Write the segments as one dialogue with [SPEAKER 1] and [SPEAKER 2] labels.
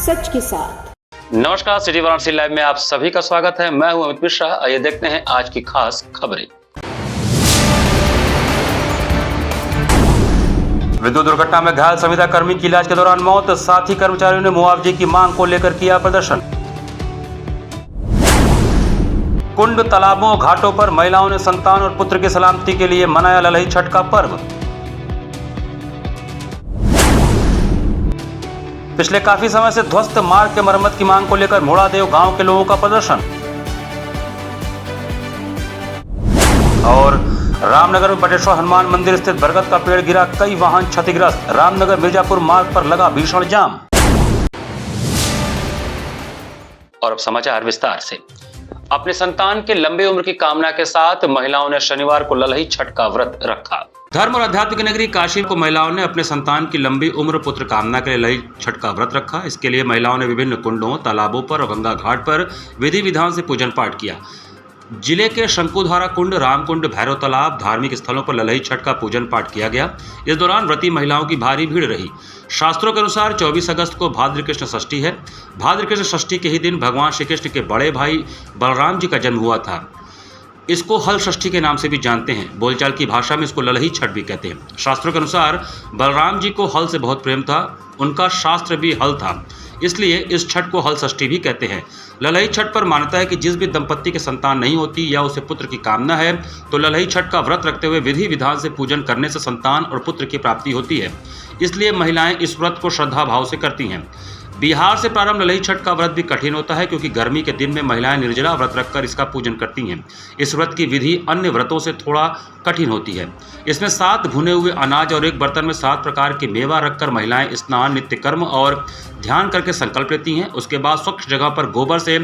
[SPEAKER 1] सच के साथ।
[SPEAKER 2] नमस्कार, सिटी वाराणसी लाइव में आप सभी का स्वागत है। मैं हूं अमित मिश्रा। आइए देखते हैं आज की खास खबरें। विद्युत दुर्घटना में घायल संविदा कर्मी की इलाज के दौरान मौत, साथ ही कर्मचारियों ने मुआवजे की मांग को लेकर किया प्रदर्शन। कुंड, तालाबों, घाटों पर महिलाओं ने संतान और पुत्र की सलामती के लिए मनाया ललही छठ का पर्व। पिछले काफी समय से ध्वस्त मार्ग के मरम्मत की मांग को लेकर मोड़ादेव गांव के लोगों का प्रदर्शन। और रामनगर में बटेश्वर हनुमान मंदिर स्थित बरगद का पेड़ गिरा, कई वाहन क्षतिग्रस्त। रामनगर मिर्जापुर मार्ग पर लगा भीषण जाम। और अब समाचार विस्तार से। अपने संतान के लंबी उम्र की कामना के साथ महिलाओं ने शनिवार को ललही छठ का व्रत रखा। धर्म और आध्यात्म की नगरी काशी को महिलाओं ने अपने संतान की लंबी उम्र पुत्र कामना के लिए ललही छठ का व्रत रखा। इसके लिए महिलाओं ने विभिन्न कुंडों, तालाबों पर और गंगा घाट पर विधि विधान से पूजन पाठ किया। जिले के शंकुधारा कुंड, रामकुंड, भैरव तालाब, धार्मिक स्थलों पर ललही छठ का पूजन पाठ किया गया। इस दौरान व्रती महिलाओं की भारी भीड़ रही। शास्त्रों के अनुसार 24 अगस्त को भाद्र कृष्ण षष्ठी है। भाद्र कृष्ण षष्ठी के ही दिन भगवान श्री कृष्ण के बड़े भाई बलराम जी का जन्म हुआ था। इसको हल षष्ठी के नाम से भी जानते हैं। बोलचाल की भाषा में इसको ललही छठ भी कहते हैं। शास्त्रों के अनुसार बलराम जी को हल से बहुत प्रेम था, उनका शास्त्र भी हल था, इसलिए इस छठ को हल षष्ठी भी कहते हैं। ललही छठ पर मान्यता है कि जिस भी दंपत्ति के संतान नहीं होती या उसे पुत्र की कामना है तो ललही छठ का व्रत रखते हुए विधि विधान से पूजन करने से संतान और पुत्र की प्राप्ति होती है। इसलिए महिलाएं इस व्रत को श्रद्धा भाव से करती हैं। बिहार से प्रारंभ ललही छठ का व्रत भी कठिन होता है, क्योंकि गर्मी के दिन में महिलाएं निर्जला व्रत रखकर इसका पूजन करती हैं। इस व्रत की विधि अन्य व्रतों से थोड़ा कठिन होती है। इसमें 7 भुने हुए अनाज और एक बर्तन में 7 प्रकार के मेवा रखकर महिलाएं स्नान, नित्य कर्म और ध्यान करके संकल्प लेती हैं। उसके बाद स्वच्छ जगह पर गोबर से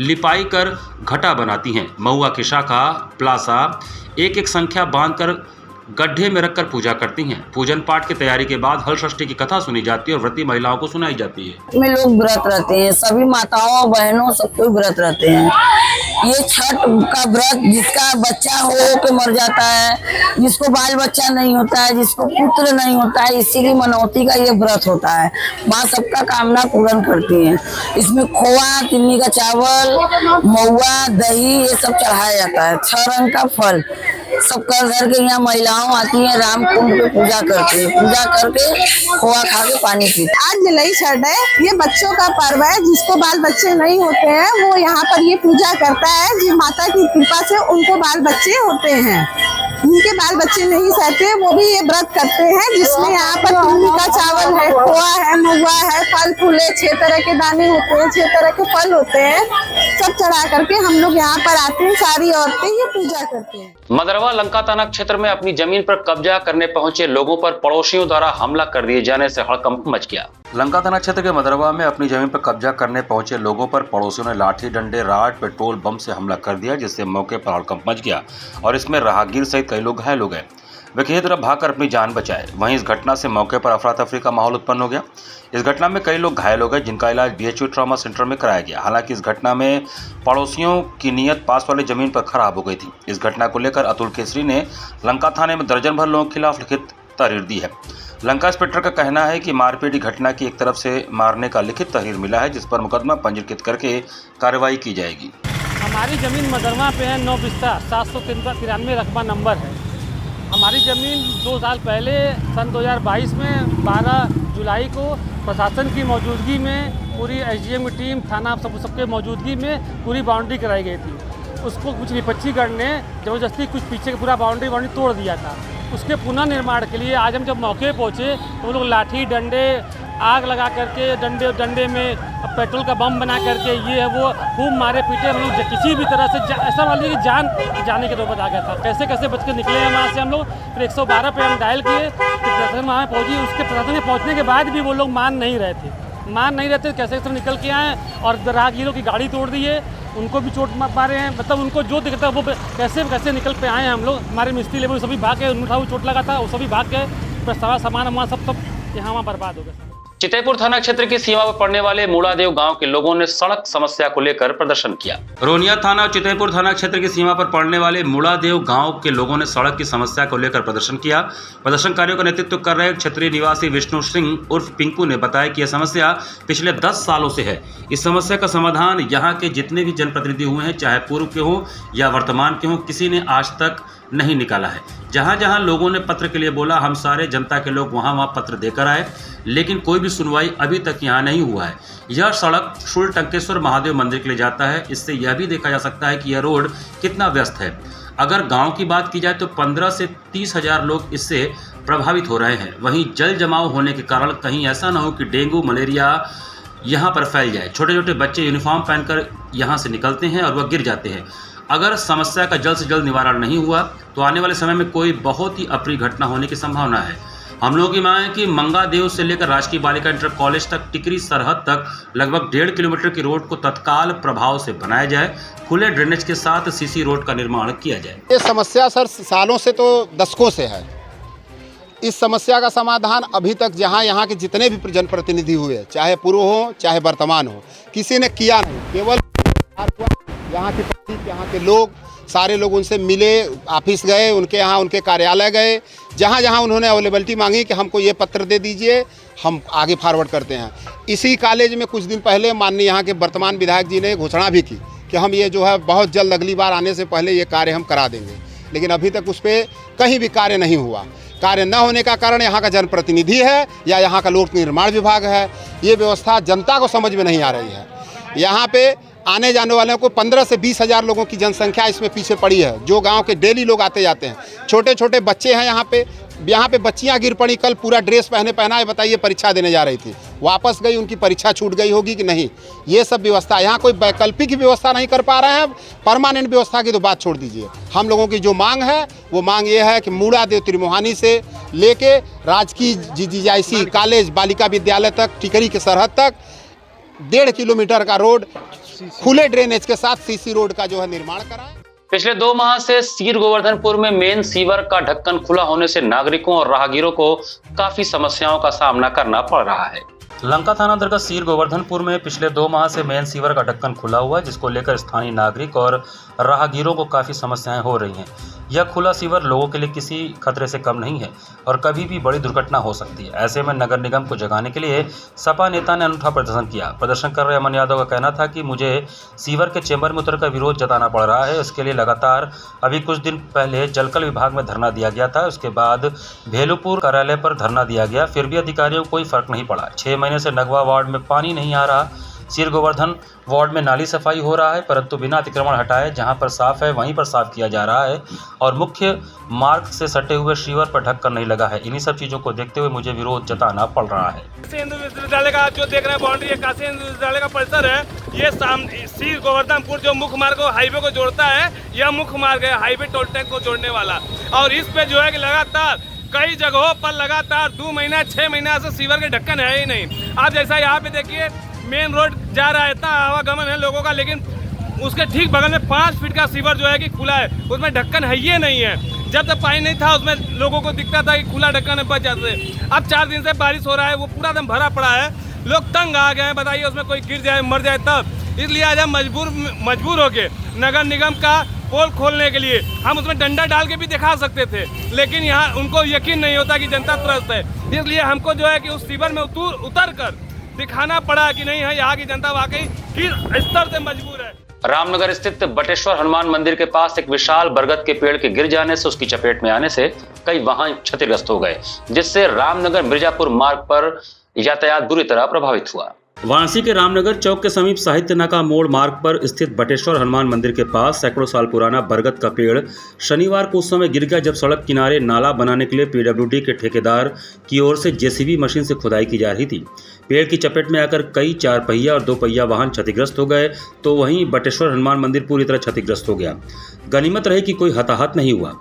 [SPEAKER 2] लिपाई कर घटा बनाती हैं। महुआ की शाखा, प्लासा एक एक संख्या बांधकर गड्ढे में रखकर पूजा करती हैं। पूजन पाठ की तैयारी के बाद हल षष्ठी की कथा सुनी जाती है और व्रती महिलाओं को सुनाई जाती है।
[SPEAKER 3] में लोग व्रत रहते हैं, सभी माताओं बहनों सबको व्रत रहते हैं। ये छठ का व्रत जिसका बच्चा हो के मर जाता है, जिसको बाल बच्चा नहीं होता है, जिसको पुत्र नहीं होता है, इसी की मनौती का ये व्रत होता है। माँ सबका कामना पूर्ण करती है। इसमें खोआ, तिन्नी का चावल, महुआ, दही ये सब चढ़ाया जाता है। 6 रंग का फल सब कर धर के यहाँ महिलाओं आती हैं, राम कुंड पे पूजा करती है। पूजा करके खोआ खा के पानी पीते।
[SPEAKER 4] आज ललही छठ है, ये बच्चों का पर्व है। जिसको बाल बच्चे नहीं होते हैं वो यहाँ पर ये पूजा करता है। जी माता की कृपा से उनको बाल बच्चे होते हैं। जिनके बाल बच्चे नहीं सहते वो भी ये व्रत करते हैं, जिसमें यहाँ पर तिन्नी का चावल है, खोआ है, महुआ है, फल फूले, 6 तरह के दाने होते हैं, 6 तरह के फल होते हैं। सब चढ़ा करके हम लोग यहाँ पर आते हैं, सारी औरतें ये पूजा करती हैं।
[SPEAKER 2] मदरवा लंका थाना क्षेत्र में अपनी जमीन पर कब्जा करने पहुंचे लोगों पर पड़ोसियों द्वारा हमला कर दिए जाने से हड़कंप मच गया। लंका थाना क्षेत्र के मदरवा में अपनी जमीन पर कब्जा करने पहुंचे लोगों पर पड़ोसियों ने लाठी, डंडे, राड, पेट्रोल बम से हमला कर दिया, जिससे मौके पर हड़कंप मच गया और इसमें राहगीर सहित कई लोग घायल हो गए। वे किसी तरह भागकर अपनी जान बचाए। वहीं इस घटना से मौके पर अफरा तफरी का माहौल उत्पन्न हो गया। इस घटना में कई लोग घायल हो गए, जिनका इलाज BHU ट्रॉमा सेंटर में कराया गया। हालांकि इस घटना में पड़ोसियों की नीयत पास वाली जमीन पर खराब हो गई थी। इस घटना को लेकर अतुल केसरी ने लंका थाने में दर्जन भर लोगों के खिलाफ लिखित तहरीर दी है। लंका इंस्पेक्टर का कहना है कि मारपीट की घटना की एक तरफ से मारने का लिखित तहरीर मिला है, जिस पर मुकदमा पंजीकृत करके कार्रवाई की जाएगी।
[SPEAKER 5] हमारी ज़मीन मदरवा पे है, 9 बिस्ता 793 रकबा नंबर है। हमारी ज़मीन 2 साल पहले सन 2022 में 12 जुलाई को प्रशासन की मौजूदगी में पूरी SDM की टीम, थाना सबके मौजूदगी में पूरी बाउंड्री कराई गई थी। उसको कुछ विपक्षीगण ने ज़बरदस्ती कुछ पीछे का पूरा बाउंड्री तोड़ दिया था। उसके पुनः निर्माण के लिए आज हम जब मौके पहुँचे तो वो लोग लाठी, डंडे, आग लगा करके डंडे में पेट्रोल का बम बना करके ये है वो खूब मारे पीटे। हम लोग किसी भी तरह से ऐसा मान लीजिए कि जान जाने के नौबत आ गया था। कैसे कैसे बच के निकले हैं वहाँ से हम लोग। फिर 112 पे हम डायल किए, फिर प्रशासन वहाँ पहुँची। उसके प्रशासन के पहुँचने के बाद भी वो लोग मान नहीं रहे थे। कैसे कैसे निकल के आए और राहगीरों की गाड़ी तोड़ दी है, उनको भी चोट मारे हैं। मतलब उनको जो दिखता है वो कैसे कैसे निकल पे आए हैं हम लोग। हमारे मिस्त्री लेबर सभी भाग गए, उनका वो चोट लगा था, वो सभी भाग गए। सारा सामान हमारा सब यहाँ वहाँ बर्बाद हो गया।
[SPEAKER 2] चितईपुर थाना क्षेत्र की सीमा पर पड़ने वाले मूड़ादेव गांव के लोगों ने सड़क समस्या को लेकर प्रदर्शन किया। रोनिया थाना और चितईपुर थाना क्षेत्र की सीमा पर पड़ने वाले मूड़ादेव गांव के लोगों ने सड़क की समस्या को लेकर प्रदर्शन किया। प्रदर्शनकारियों का नेतृत्व कर रहे क्षेत्रीय निवासी विष्णु सिंह उर्फ पिंकू ने बताया कि यह समस्या पिछले 10 सालों से है। इस समस्या का समाधान यहाँ के जितने भी जनप्रतिनिधि हुए हैं, चाहे पूर्व के हों या वर्तमान के हों, किसी ने आज तक नहीं निकाला है। जहां जहां लोगों ने पत्र के लिए बोला, हम सारे जनता के लोग वहां पत्र देकर आए, लेकिन कोई भी सुनवाई अभी तक यहां नहीं हुआ है। यह सड़क शुल टंकेश्वर महादेव मंदिर के लिए जाता है। इससे यह भी देखा जा सकता है कि यह रोड कितना व्यस्त है। अगर गांव की बात की जाए तो 15 से 30 हजार लोग इससे प्रभावित हो रहे हैं। वहीं जल जमाव होने के कारण कहीं ऐसा न हो कि डेंगू मलेरिया यहाँ पर फैल जाए। छोटे छोटे बच्चे यूनिफॉर्म पहनकर यहाँ से निकलते हैं और वह गिर जाते हैं। अगर समस्या का जल्द से जल्द निवारण नहीं हुआ तो आने वाले समय में कोई बहुत ही अप्रिय घटना होने की संभावना है। हम लोगों की मांग है कि मंगादेव से लेकर राजकीय बालिका इंटर कॉलेज तक टिकरी सरहद तक लगभग 1.5 किलोमीटर की रोड को तत्काल प्रभाव से बनाया जाए। खुले ड्रेनेज के साथ सीसी रोड का निर्माण किया जाए।
[SPEAKER 1] ये समस्या सर सालों से तो दशकों से है। इस समस्या का समाधान अभी तक जहाँ यहाँ के जितने भी जनप्रतिनिधि हुए, चाहे पूर्व हो चाहे वर्तमान हो, किसी ने किया नहीं। केवल यहाँ के पब्लिक, यहाँ के लोग, सारे लोग उनसे मिले, ऑफिस गए, उनके यहाँ उनके कार्यालय गए, जहाँ जहाँ उन्होंने अवेलेबिलिटी मांगी कि हमको ये पत्र दे दीजिए, हम आगे फॉरवर्ड करते हैं। इसी कॉलेज में कुछ दिन पहले माननीय यहाँ के वर्तमान विधायक जी ने घोषणा भी की कि हम ये जो है बहुत जल्द अगली बार आने से पहले ये कार्य हम करा देंगे, लेकिन अभी तक उस पर कहीं भी कार्य नहीं हुआ। कार्य न होने का कारण यहाँ का जनप्रतिनिधि है या यहाँ का लोक निर्माण विभाग है। ये व्यवस्था जनता को समझ में नहीं आ रही है। यहाँ पे आने जाने वालों को 15 से 20 हजार लोगों की जनसंख्या इसमें पीछे पड़ी है, जो गांव के डेली लोग आते जाते हैं। छोटे छोटे बच्चे हैं यहाँ पे बच्चियाँ गिर पड़ी। कल पूरा ड्रेस पहनाए बताइए परीक्षा देने जा रही थी, वापस गई, उनकी परीक्षा छूट गई होगी कि नहीं। ये सब व्यवस्था यहाँ कोई वैकल्पिक व्यवस्था नहीं कर पा रहे हैं। परमानेंट व्यवस्था की तो बात छोड़ दीजिए। हम लोगों की जो मांग है वो मांग ये है कि मूड़ादेव त्रिमोहानी से लेके राजकीय GGIC कॉलेज बालिका विद्यालय तक टिकरी के सरहद तक 1.5 किलोमीटर का रोड खुले ड्रेनेज के साथ सीसी रोड का जो है निर्माण कराएं।
[SPEAKER 2] पिछले 2 माह से सीर गोवर्धनपुर में मेन सीवर का ढक्कन खुला होने से नागरिकों और राहगीरों को काफी समस्याओं का सामना करना पड़ रहा है। लंका थाना अंतर्गत सीर गोवर्धनपुर में पिछले 2 माह से मेन सीवर का ढक्कन खुला हुआ है, जिसको लेकर स्थानीय नागरिक और राहगीरों को काफ़ी समस्याएं हो रही हैं। यह खुला सीवर लोगों के लिए किसी खतरे से कम नहीं है और कभी भी बड़ी दुर्घटना हो सकती है। ऐसे में नगर निगम को जगाने के लिए सपा नेता ने अनूठा प्रदर्शन किया। प्रदर्शन कर रहे अमन यादव का कहना था कि मुझे सीवर के चेंबर में उतरकर विरोध जताना पड़ रहा है। इसके लिए लगातार अभी कुछ दिन पहले जलकल विभाग में धरना दिया गया था, उसके बाद भेलूपुर कार्यालय पर धरना दिया गया, फिर भी अधिकारियों को कोई फर्क नहीं पड़ा। 6 महीने से नगवा वार्ड में पानी नहीं आ रहा। सीर गोवर्धन वार्ड में नाली सफाई हो रहा है, परंतु बिना अतिक्रमण हटाए जहां पर साफ है वहीं पर साफ किया जा रहा है और मुख्य मार्ग से सटे हुए सीवर पर ढक्कन नहीं लगा है। इन्हीं सब चीजों को देखते हुए मुझे विरोध जताना पड़ रहा है।
[SPEAKER 6] काशी हिंदू विश्वविद्यालय का जो देख रहे हैं बाउंड्री है, काशी हिंदू विश्वविद्यालय का परिसर है। ये सीर गोवर्धनपुर जो मुख्य मार्ग हाईवे को जोड़ता है, यह मुख्य मार्ग है हाईवे टोल टैक्स को जोड़ने वाला। और इस पे जो है कि लगातार कई जगहों पर लगातार 2 महीना 6 महीना से सीवर के ढक्कन है ही नहीं। आप जैसा यहाँ पे देखिए मेन रोड जा रहा है, इतना आवागमन है लोगों का, लेकिन उसके ठीक बगल में 5 फीट का सीवर जो है कि खुला है, उसमें ढक्कन है ही नहीं है। जब तक पानी नहीं था उसमें लोगों को दिखता था कि खुला ढक्कन है, बच जाते। अब 4 दिन से बारिश हो रहा है, वो पूरा एकदम भरा पड़ा है, लोग तंग आ गए हैं। बताइए उसमें कोई गिर जाए मर जाए तब। इसलिए आज हम मजबूर होके नगर निगम का पोल खोलने के लिए हम उसमें डंडा डाल के भी दिखा सकते थे, लेकिन यहाँ उनको यकीन नहीं होता कि जनता त्रस्त है। इसलिए हमको जो है कि उस सीवर में उतर कर दिखाना पड़ा कि नहीं है यहाँ की जनता वाकई किस स्तर से मजबूर है।
[SPEAKER 2] रामनगर स्थित बटेश्वर हनुमान मंदिर के पास एक विशाल बरगद के पेड़ के गिर जाने से उसकी चपेट में आने से कई वाहन क्षतिग्रस्त हो गए, जिससे रामनगर मिर्जापुर मार्ग पर यातायात बुरी तरह प्रभावित हुआ। वाराणसी के रामनगर चौक के समीप साहित्य नाका मोड़ मार्ग पर स्थित बटेश्वर हनुमान मंदिर के पास सैकड़ों साल पुराना बरगद का पेड़ शनिवार को उस समय गिर गया जब सड़क किनारे नाला बनाने के लिए PWD के ठेकेदार की ओर से JCB मशीन से खुदाई की जा रही थी। पेड़ की चपेट में आकर कई 4 पहिया और 2 पहिया वाहन क्षतिग्रस्त हो गए, तो वहीं बटेश्वर हनुमान मंदिर पूरी तरह क्षतिग्रस्त हो गया। गनीमत रही कि कोई हताहत नहीं हुआ।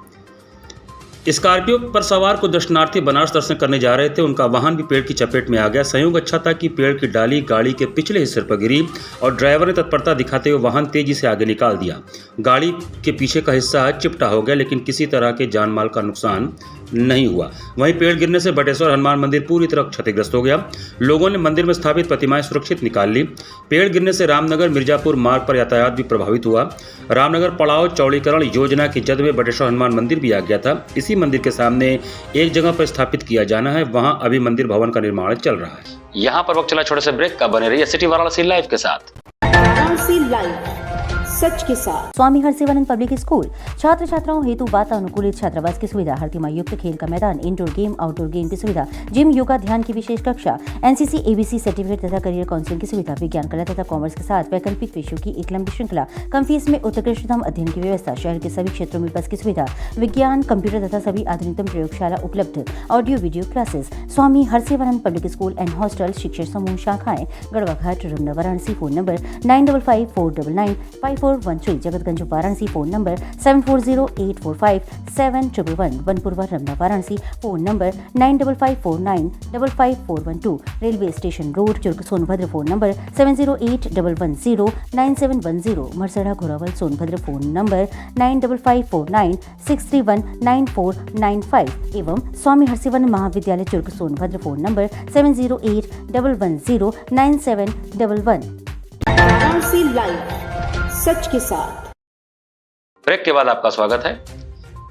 [SPEAKER 2] स्कॉर्पियो पर सवार को दर्शनार्थी बनारस दर्शन करने जा रहे थे, उनका वाहन भी पेड़ की चपेट में आ गया। संयोग अच्छा था कि पेड़ की डाली गाड़ी के पिछले हिस्से पर गिरी और ड्राइवर ने तत्परता दिखाते हुए वाहन तेजी से आगे निकाल दिया। गाड़ी के पीछे का हिस्सा चिपटा हो गया, लेकिन किसी तरह के जान माल का नुकसान नहीं हुआ। वहीं पेड़ गिरने से बटेश्वर हनुमान मंदिर पूरी तरह क्षतिग्रस्त हो गया। लोगों ने मंदिर में स्थापित प्रतिमाएं सुरक्षित निकाल ली। पेड़ गिरने से रामनगर मिर्जापुर मार्ग पर यातायात भी प्रभावित हुआ। रामनगर पड़ाव चौड़ीकरण योजना की जद में बटेश्वर हनुमान मंदिर भी आ गया था। इसी मंदिर के सामने एक जगह पर स्थापित किया जाना है, वहां अभी मंदिर भवन का निर्माण चल रहा है। यहाँ पर वक्त चला छोटे से ब्रेक का, बने रहिए सिटी वाराणसी लाइव के साथ।
[SPEAKER 7] वाराणसी लाइव, सच के साथ। स्वामी हरसिवानंद पब्लिक स्कूल छात्र छात्राओं हेतु वातानुकूलित छात्रावास की सुविधा, हर तिमाही युक्त खेल का मैदान, इंडोर गेम आउटडोर गेम की सुविधा, जिम, योगा, ध्यान की विशेष कक्षा, एनसीसी एबीसी सर्टिफिकेट तथा करियर काउंसलिंग की सुविधा, विज्ञान कला तथा कॉमर्स के साथ वैकल्पिक विषयों की एक लंबी श्रृंखला, कम फीस में उत्कृष्टतम अध्ययन की व्यवस्था, शहर के सभी क्षेत्रों में बस की सुविधा, विज्ञान, कंप्यूटर तथा सभी आधुनिकतम प्रयोगशाला उपलब्ध, audio video classes. Swami Harsivanand public school and hostel, शिक्षण समूह शाखाएं Garhwa Ghat, Ramna, Varanasi. Phone number 9554995413, Jagatganj Varanasi. Phone number 7408457111, Vanpurwa, Ramna, Varanasi. Phone number 9554955412, railway station road, Churk, Sonbhadra. Phone number 7081109710, Marsara, Ghorawal, Sonbhadra. Phone number 955496319495 एवं स्वामी हरसिवानंद महाविद्यालय Churk, Sonbhadra. Phone number 7081109711।
[SPEAKER 8] Varanasi live, सच के साथ।
[SPEAKER 2] ब्रेक के बाद आपका स्वागत है।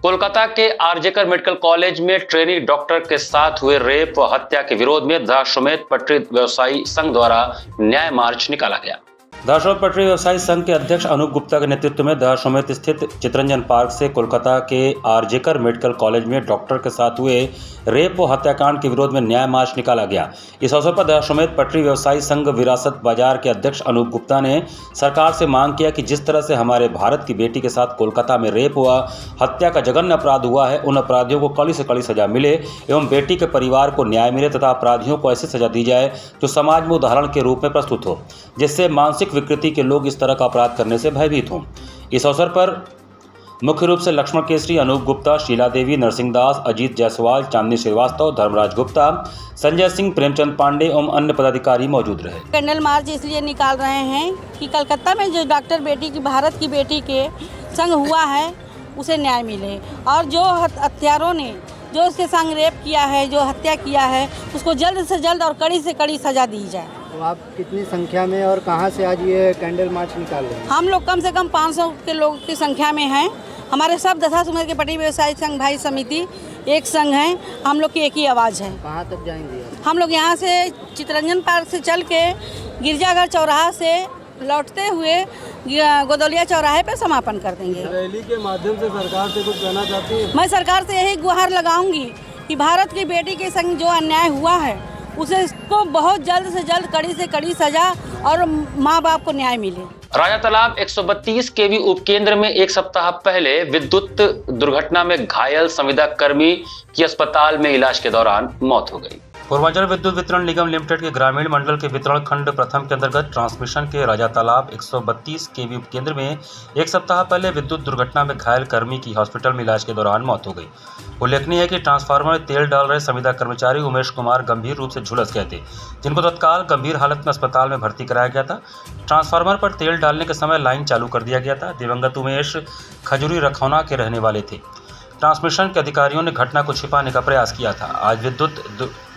[SPEAKER 2] कोलकाता के आरजेकर मेडिकल कॉलेज में ट्रेनी डॉक्टर के साथ हुए रेप व हत्या के विरोध में दशाश्वमेध पटरी व्यवसायी संघ द्वारा न्याय मार्च निकाला गया। दशाश्वमेध पटरी व्यवसायी संघ के अध्यक्ष अनूप गुप्ता के नेतृत्व में दशाश्वमेध स्थित चितरंजन पार्क से कोलकाता के आरजेकर मेडिकल कॉलेज में डॉक्टर के साथ हुए रेप व हत्याकांड के विरोध में न्याय मार्च निकाला गया। इस अवसर पर दशाश्वमेध पटरी व्यवसायी संघ विरासत बाजार के अध्यक्ष अनूप गुप्ता ने सरकार से मांग किया कि जिस तरह से हमारे भारत की बेटी के साथ कोलकाता में रेप व हत्या का जघन्य अपराध हुआ है, उन अपराधियों को कड़ी से कड़ी सजा मिले एवं बेटी के परिवार को न्याय मिले तथा अपराधियों को ऐसी सजा दी जाए जो समाज में उदाहरण के रूप में प्रस्तुत हो, जिससे मानसिक विकृति के लोग इस तरह का अपराध करने से भयभीत हों। इस अवसर पर मुख्य रूप से लक्ष्मण केसरी, अनूप गुप्ता, शीला देवी, नरसिंह दास, अजीत जायसवाल, चांदनी श्रीवास्तव, धर्मराज गुप्ता, संजय सिंह, प्रेमचंद पांडे एवं अन्य पदाधिकारी मौजूद रहे।
[SPEAKER 9] कैंडल मार्च इसलिए निकाल रहे हैं कि कलकत्ता में जो डॉक्टर बेटी की, भारत की बेटी के संग हुआ है, उसे न्याय मिले और जो हत्यारों ने जो उसके संग रेप किया है, जो हत्या किया है, उसको जल्द से जल्द और कड़ी से कड़ी सजा दी जाए।
[SPEAKER 10] तो आप कितनी संख्या में और कहाँ से आज ये कैंडल मार्च निकाल रहे हैं?
[SPEAKER 9] हम लोग कम से कम 500 के लोग की संख्या में हैं। हमारे सब दशाश्वमेध के पटरी व्यवसायी संघ भाई समिति एक संघ है, हम लोग की एक ही आवाज़ है।
[SPEAKER 10] कहाँ तक जाएंगे?
[SPEAKER 9] हम लोग यहाँ से चितरंजन पार्क से चल के गिरजाघर चौराहा से लौटते हुए गोदौलिया चौराहे पे समापन कर देंगे।
[SPEAKER 10] रैली के माध्यम से सरकार से कुछ कहना चाहती है?
[SPEAKER 9] मैं सरकार से यही गुहार लगाऊंगी कि भारत की बेटी के संग जो अन्याय हुआ है, उसे को बहुत जल्द से जल्द कड़ी से कड़ी सजा और माँ बाप को न्याय मिले।
[SPEAKER 2] राजा तालाब 132 केवी उपकेंद्र में एक सप्ताह पहले विद्युत दुर्घटना में घायल संविदा कर्मी की अस्पताल में इलाज के दौरान मौत हो गई। पूर्वांचल विद्युत वितरण निगम लिमिटेड के ग्रामीण मंडल के वितरण खंड प्रथम के अंतर्गत ट्रांसमिशन के राजा तालाब 132 केवी उपकेंद्र में एक सप्ताह पहले विद्युत दुर्घटना में घायल कर्मी की हॉस्पिटल में इलाज के दौरान मौत हो गई। उल्लेखनीय है कि ट्रांसफार्मर में तेल डाल रहे संविदा कर्मचारी उमेश कुमार गंभीर रूप से झुलस गए थे, जिनको तत्काल गंभीर हालत में अस्पताल में भर्ती कराया गया था। ट्रांसफार्मर पर तेल डालने के समय लाइन चालू कर दिया गया था। दिवंगत उमेश खजूरी रखौना के रहने वाले थे। ट्रांसमिशन के अधिकारियों ने घटना को छिपाने का प्रयास किया था। आज विद्युत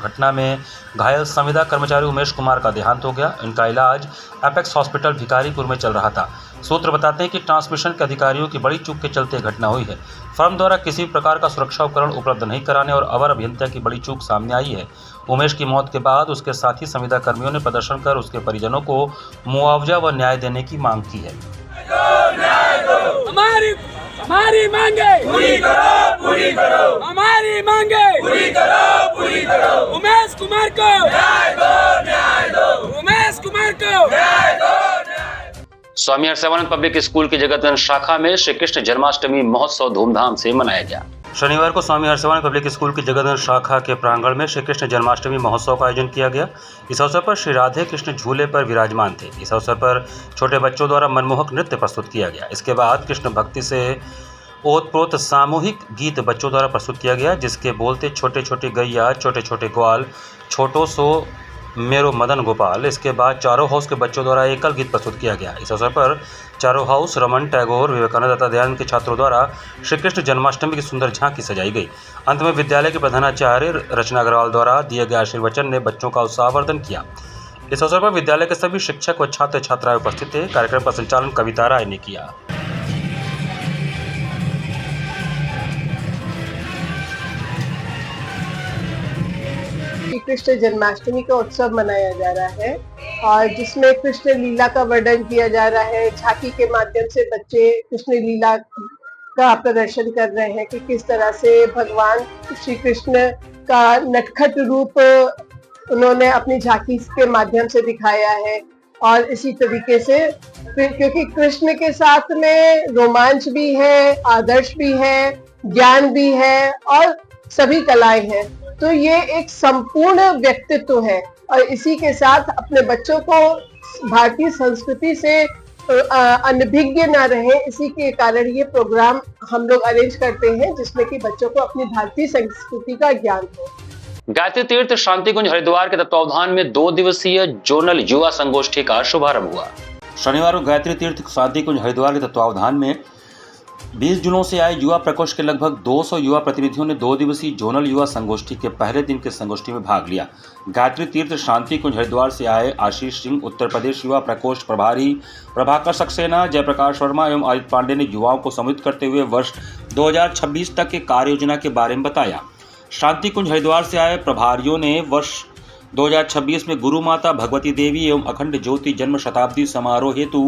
[SPEAKER 2] घटना में घायल संविदा कर्मचारी उमेश कुमार का देहांत हो गया। इनका इलाज एपेक्स हॉस्पिटल भिखारीपुर में चल रहा था। सूत्र बताते हैं कि ट्रांसमिशन के अधिकारियों की बड़ी चूक के चलते घटना हुई है। फर्म द्वारा किसी प्रकार का सुरक्षा उपकरण उपलब्ध नहीं कराने और अवर अभियंता की बड़ी चूक सामने आई है। उमेश की मौत के बाद उसके साथी संविदा कर्मियों ने प्रदर्शन कर उसके परिजनों को मुआवजा व न्याय देने की मांग की है।
[SPEAKER 11] हमारी मांगे पूरी करो, हमारी मांगे पूरी करो, उमेश कुमार को न्याय दो, उमेश कुमार को न्याय दो।
[SPEAKER 2] स्वामी हरसिवानंद पब्लिक स्कूल की जगतगंज शाखा में श्री कृष्ण जन्माष्टमी महोत्सव धूमधाम से मनाया गया। शनिवार को स्वामी हरसिवानंद पब्लिक स्कूल की जगतगंज शाखा के प्रांगण में श्री कृष्ण जन्माष्टमी महोत्सव का आयोजन किया गया। इस अवसर पर श्री राधे कृष्ण झूले पर विराजमान थे। इस अवसर पर छोटे बच्चों द्वारा मनमोहक नृत्य प्रस्तुत किया गया। इसके बाद कृष्ण भक्ति से ओतप्रोत सामूहिक गीत बच्चों द्वारा प्रस्तुत किया गया, जिसके बोलते छोटे छोटे गैया, छोटे छोटे ग्वाल, छोटो सो मेरो मदन गोपाल। इसके बाद चारों हाउस के बच्चों द्वारा एकल गीत प्रस्तुत किया गया। इस अवसर पर चारों हाउस, रमन, टैगोर, विवेकानंद तथा दयानंद के छात्रों द्वारा श्री कृष्ण जन्माष्टमी की सुंदर झांकी सजाई गई। अंत में विद्यालय के प्रधानाचार्य रचना अग्रवाल द्वारा दिए गए आशीर्वचन ने बच्चों का उत्साहवर्धन किया। इस अवसर पर विद्यालय के सभी शिक्षक व छात्र छात्राएं उपस्थित थे। कार्यक्रम का संचालन कविता राय ने किया।
[SPEAKER 4] कृष्ण जन्माष्टमी का उत्सव मनाया जा रहा है और जिसमें कृष्ण लीला का वर्णन किया जा रहा है। झांकी के माध्यम से बच्चे कृष्ण लीला का प्रदर्शन कर रहे हैं कि किस तरह से भगवान श्री कृष्ण का नटखट रूप उन्होंने अपनी झांकी के माध्यम से दिखाया है। और इसी तरीके से क्योंकि कृष्ण के साथ में रोमांच भी है, आदर्श भी है, ज्ञान भी है और सभी कलाएं हैं, तो ये एक संपूर्ण व्यक्तित्व है। और इसी के साथ अपने बच्चों को भारतीय संस्कृति से अनभिज्ञ न रहे, इसी के कारण ये प्रोग्राम हम लोग अरेंज करते हैं जिसमें कि बच्चों को अपनी भारतीय संस्कृति का ज्ञान हो।
[SPEAKER 2] गायत्री तीर्थ शांतिकुंज हरिद्वार के तत्वावधान में 2 दिवसीय जोनल युवा संगोष्ठी का शुभारंभ हुआ। शनिवार को गायत्री तीर्थ शांतिकुंज हरिद्वार के तत्वावधान में 20 जिलों से आए युवा प्रकोष्ठ के लगभग 200 युवा प्रतिनिधियों ने 2 दिवसीय जोनल युवा संगोष्ठी के पहले दिन के संगोष्ठी में भाग लिया। गायत्री तीर्थ शांति कुंज हरिद्वार से आए आशीष सिंह, उत्तर प्रदेश युवा प्रकोष्ठ प्रभारी प्रभाकर सक्सेना, जयप्रकाश वर्मा एवं आदित्य पांडे ने युवाओं को संबोधित करते हुए वर्ष 2026 तक के कार्य योजना के बारे में बताया। शांति कुंज हरिद्वार से आए प्रभारियों ने वर्ष 2026 में गुरु माता भगवती देवी एवं अखंड ज्योति जन्म शताब्दी समारोह हेतु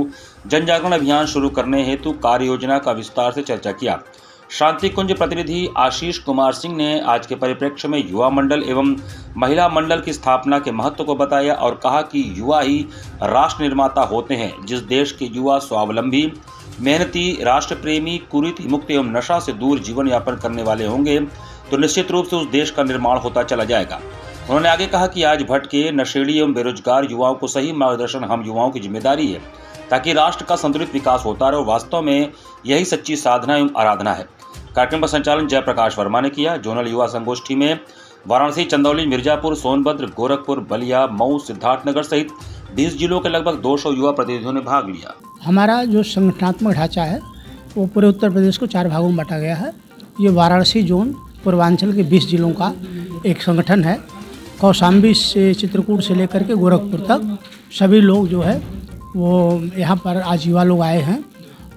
[SPEAKER 2] जन जागरण अभियान शुरू करने हेतु कार्य योजना का विस्तार से चर्चा किया। शांति कुंज प्रतिनिधि आशीष कुमार सिंह ने आज के परिप्रेक्ष्य में युवा मंडल एवं महिला मंडल की स्थापना के महत्व को बताया और कहा कि युवा ही राष्ट्र निर्माता होते हैं। जिस देश के युवा स्वावलंबी, मेहनती, राष्ट्र प्रेमी, कुरीति मुक्त एवं नशा से दूर जीवन यापन करने वाले होंगे तो निश्चित रूप से उस देश का निर्माण होता चला जाएगा। उन्होंने आगे कहा कि आज भटके, नशेड़ी एवं बेरोजगार युवाओं को सही मार्गदर्शन हम युवाओं की जिम्मेदारी है ताकि राष्ट्र का संतुलित विकास होता रहे। वास्तव में यही सच्ची साधना एवं आराधना है। कार्यक्रम का संचालन जयप्रकाश वर्मा ने किया। जोनल युवा संगोष्ठी में वाराणसी, चंदौली, मिर्जापुर, सोनभद्र, गोरखपुर, बलिया, मऊ, सिद्धार्थनगर सहित 20 जिलों के लगभग 200 युवा प्रतिनिधियों ने भाग लिया।
[SPEAKER 12] हमारा जो संगठनात्मक ढांचा है वो पूरे उत्तर प्रदेश को 4 भागों में बांटा गया है। ये वाराणसी जोन पूर्वांचल के 20 जिलों का एक संगठन है। कौशाम्बी से चित्रकूट से लेकर के गोरखपुर तक सभी लोग जो है वो यहाँ पर आज युवा लोग आए हैं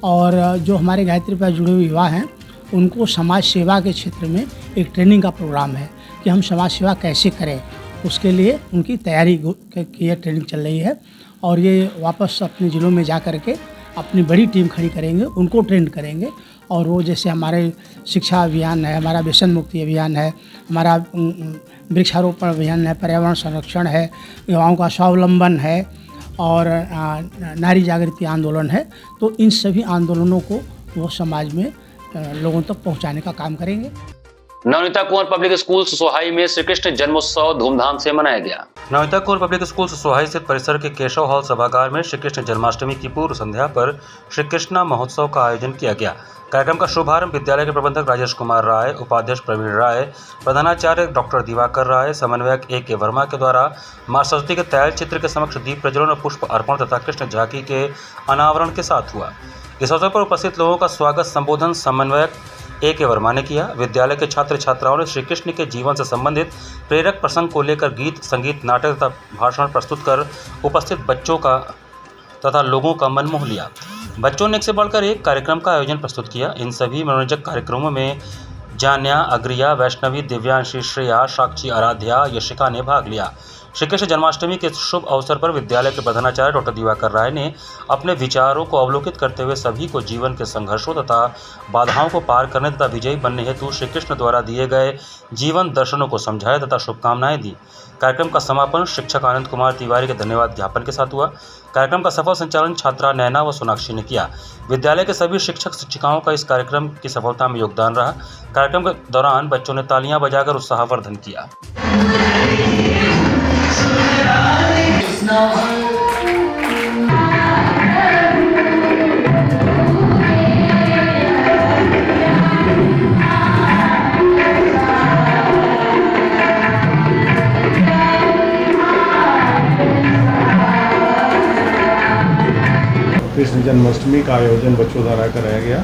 [SPEAKER 12] और जो हमारे गायत्री पर जुड़े हुए युवा हैं उनको समाज सेवा के क्षेत्र में एक ट्रेनिंग का प्रोग्राम है कि हम समाज सेवा कैसे करें, उसके लिए उनकी तैयारी की ये ट्रेनिंग चल रही है। और ये वापस अपने ज़िलों में जा कर के अपनी बड़ी टीम खड़ी करेंगे, उनको ट्रेन करेंगे। और वो जैसे हमारे शिक्षा अभियान है, हमारा व्यसन मुक्ति अभियान है, हमारा वृक्षारोपण अभियान है, पर्यावरण संरक्षण है, युवाओं का स्वावलंबन है और नारी जागृति आंदोलन है, तो इन सभी आंदोलनों को वो समाज में लोगों तक पहुंचाने का काम करेंगे।
[SPEAKER 2] नवनीता कुंवर पब्लिक स्कूल सोहाई में श्री कृष्ण जन्मोत्सव धूमधाम से मनाया गया। नवनीता कुंवर पब्लिक स्कूल सोहाई स्थित परिसर के केशव हॉल सभागार में श्री कृष्ण जन्माष्टमी की पूर्व संध्या पर श्री कृष्णा महोत्सव का आयोजन किया गया। कार्यक्रम का शुभारंभ विद्यालय के प्रबंधक राजेश कुमार राय, उपाध्यक्ष प्रवीण राय, प्रधानाचार्य डॉक्टर दिवाकर राय, समन्वयक A.K. वर्मा के द्वारा मां सरस्वती के तैल चित्र के समक्ष दीप प्रज्वलन और पुष्प अर्पण तथा कृष्ण झांकी के अनावरण के साथ हुआ। इस अवसर पर उपस्थित लोगों का स्वागत संबोधन समन्वयक A.K. वर्मा ने किया। विद्यालय के छात्र छात्राओं ने श्री कृष्ण के जीवन से संबंधित प्रेरक प्रसंग को लेकर गीत, संगीत, नाटक तथा भाषण प्रस्तुत कर उपस्थित बच्चों का तथा लोगों का मन मोह लिया। बच्चों ने एक से बढ़कर एक कार्यक्रम का आयोजन प्रस्तुत किया। इन सभी मनोरंजक कार्यक्रमों में जान्या, अग्रिया, वैष्णवी, दिव्यांशी, श्रेया, साक्षी, आराध्या, यशिका ने भाग लिया। श्री कृष्ण जन्माष्टमी के शुभ अवसर पर विद्यालय के प्रधानाचार्य डॉक्टर दिवाकर राय ने अपने विचारों को अवलोकित करते हुए सभी को जीवन के संघर्षों तथा बाधाओं को पार करने तथा विजयी बनने हेतु श्री कृष्ण द्वारा दिए गए जीवन दर्शनों को समझाया तथा शुभकामनाएं दी। कार्यक्रम का समापन शिक्षक आनंद कुमार तिवारी के धन्यवाद ज्ञापन के साथ हुआ। कार्यक्रम का सफल संचालन छात्रा नैना व सोनाक्षी ने किया। विद्यालय के सभी शिक्षक शिक्षिकाओं का इस कार्यक्रम की सफलता में योगदान रहा। कार्यक्रम के दौरान बच्चों ने तालियां बजाकर उत्साहवर्धन किया।
[SPEAKER 13] कृष्ण जन्माष्टमी का आयोजन बच्चों द्वारा कराया गया,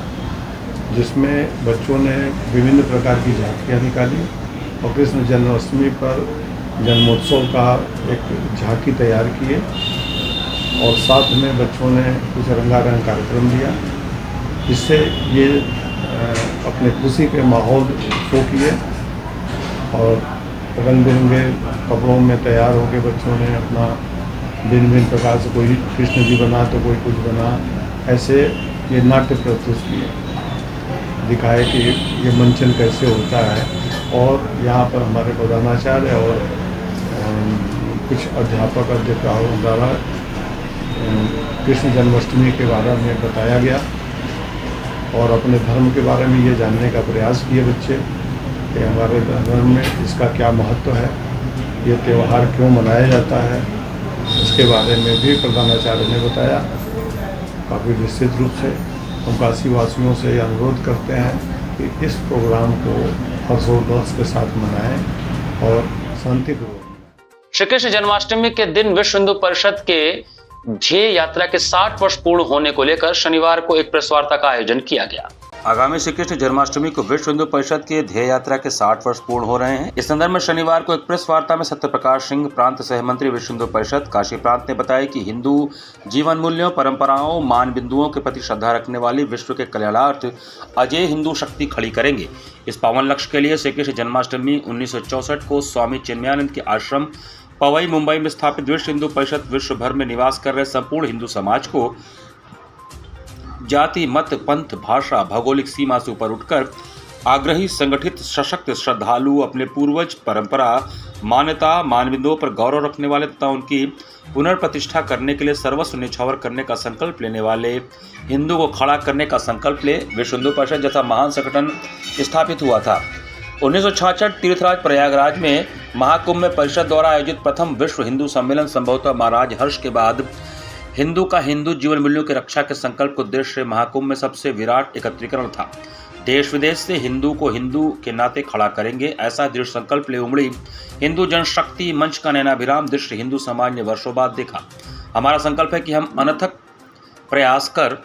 [SPEAKER 13] जिसमें बच्चों ने विभिन्न प्रकार की झांकियाँ निकाली और कृष्ण जन्माष्टमी पर जन्मोत्सव का एक झांकी तैयार किए और साथ में बच्चों ने कुछ रंगारंग कार्यक्रम दिया, जिससे ये अपने खुशी के माहौल को किए और रंग बिरंगे कपड़ों में तैयार होकर बच्चों ने अपना भिन्न भिन्न प्रकार से, कोई कृष्ण जी बना तो कोई कुछ बना, ऐसे ये नाट्य प्रस्तुत किए, दिखाए कि ये मंचन कैसे होता है। और यहाँ पर हमारे प्रधानाचार्य और कुछ अध्यापक अध्यापकों द्वारा कृष्ण जन्माष्टमी के बारे में बताया गया और अपने धर्म के बारे में ये जानने का प्रयास किए बच्चे कि हमारे धर्म में इसका क्या महत्व है, ये त्यौहार क्यों मनाया जाता है, इसके बारे में भी प्रधानाचार्य ने बताया काफ़ी विस्तृत रूप से। हम काशीवासियों से अनुरोध करते हैं कि इस प्रोग्राम को हर्षोल्लास के साथ मनाएं और शांतिपूर्वक।
[SPEAKER 2] श्री कृष्ण जन्माष्टमी के दिन विश्व हिंदू परिषद के ध्येय यात्रा के 60 वर्ष पूर्ण होने को लेकर शनिवार को एक प्रेस वार्ता का आयोजन किया गया। आगामी श्री कृष्ण जन्माष्टमी को विश्व हिंदू परिषद के ध्येय यात्रा के 60 वर्ष पूर्ण हो रहे हैं। इस संदर्भ में शनिवार को एक प्रेस वार्ता में सत्यप्रकाश सिंह, प्रांत सहमंत्री विश्व हिंदू परिषद काशी प्रांत ने बताया कि हिंदू जीवन मूल्यों, परंपराओं, मान बिंदुओं के प्रति श्रद्धा रखने वाली विश्व के कल्याणार्थ अजय हिंदू शक्ति खड़ी करेंगे। इस पावन लक्ष्य के लिए श्री कृष्ण जन्माष्टमी 1964 को स्वामी चिन्मयानंद के आश्रम पवई मुंबई में स्थापित विश्व हिंदू परिषद विश्व भर में निवास कर रहे संपूर्ण हिंदू समाज को जाति, मत, पंथ, भाषा, भौगोलिक सीमा से ऊपर उठकर आग्रही, संगठित, सशक्त, श्रद्धालु, अपने पूर्वज परंपरा, मान्यता, मानबिंदुओं पर गौरव रखने वाले तथा उनकी पुनर्प्रतिष्ठा करने के लिए सर्वस्व न्यौछावर करने का संकल्प लेने वाले हिंदू को खड़ा करने का संकल्प ले विश्व हिंदू परिषद जैसा महान संगठन स्थापित हुआ था। 1966 तीर्थराज प्रयागराज में महाकुंभ में परिषद द्वारा आयोजित प्रथम विश्व हिंदू सम्मेलन संभवतः महाराज हर्ष के बाद हिंदू का हिंदू जीवन मूल्यों की रक्षा के संकल्प के उद्देश्य से महाकुंभ में सबसे विराट एकत्रीकरण था। देश विदेश से हिंदू को हिंदू के नाते खड़ा करेंगे, ऐसा दृढ़ संकल्प ले उमड़ी हिंदू जनशक्ति मंच का नैनाभिराम दृश्य हिंदू समाज ने वर्षों बाद देखा। हमारा संकल्प है कि हम अनथक प्रयास कर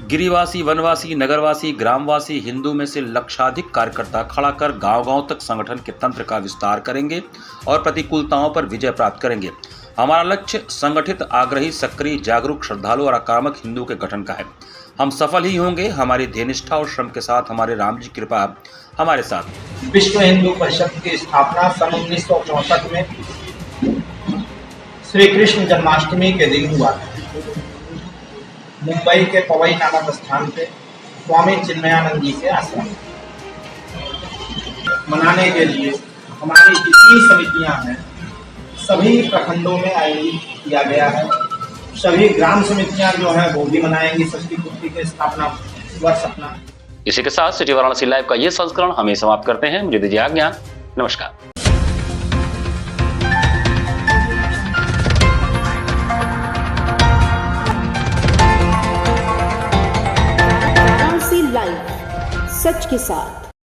[SPEAKER 2] गिरिवासी, वनवासी, नगरवासी, ग्रामवासी हिंदू में से लक्षाधिक कार्यकर्ता खड़ा कर गांव-गांव तक संगठन के तंत्र का विस्तार करेंगे और प्रतिकूलताओं पर विजय प्राप्त करेंगे। हमारा लक्ष्य संगठित, आग्रही, सक्रिय, जागरूक, श्रद्धालु और आक्रामक हिंदू के गठन का है। हम सफल ही होंगे। हमारी ध्यनिष्ठा और श्रम के साथ हमारे राम जी की कृपा हमारे साथ।
[SPEAKER 14] विश्व हिंदू परिषद की स्थापना सन 1964 में श्री कृष्ण जन्माष्टमी के दिन हुआ। मुंबई के पवई नामक स्थान पे स्वामी चिन्मयानंद जी के आश्रम मनाने के लिए हमारी जितनी समितियां हैं सभी प्रखंडों में आयोजित किया गया है। सभी ग्राम समितियां जो हैं वो भी मनाएंगी षष्ठी पूर्ति के स्थापना वर्ष अपना।
[SPEAKER 2] इसी के साथ सिटी वाराणसी लाइव का ये संस्करण हम समाप्त करते हैं। मुझे दीजिए आज्ञा। नमस्कार।
[SPEAKER 8] लाइव सच के साथ।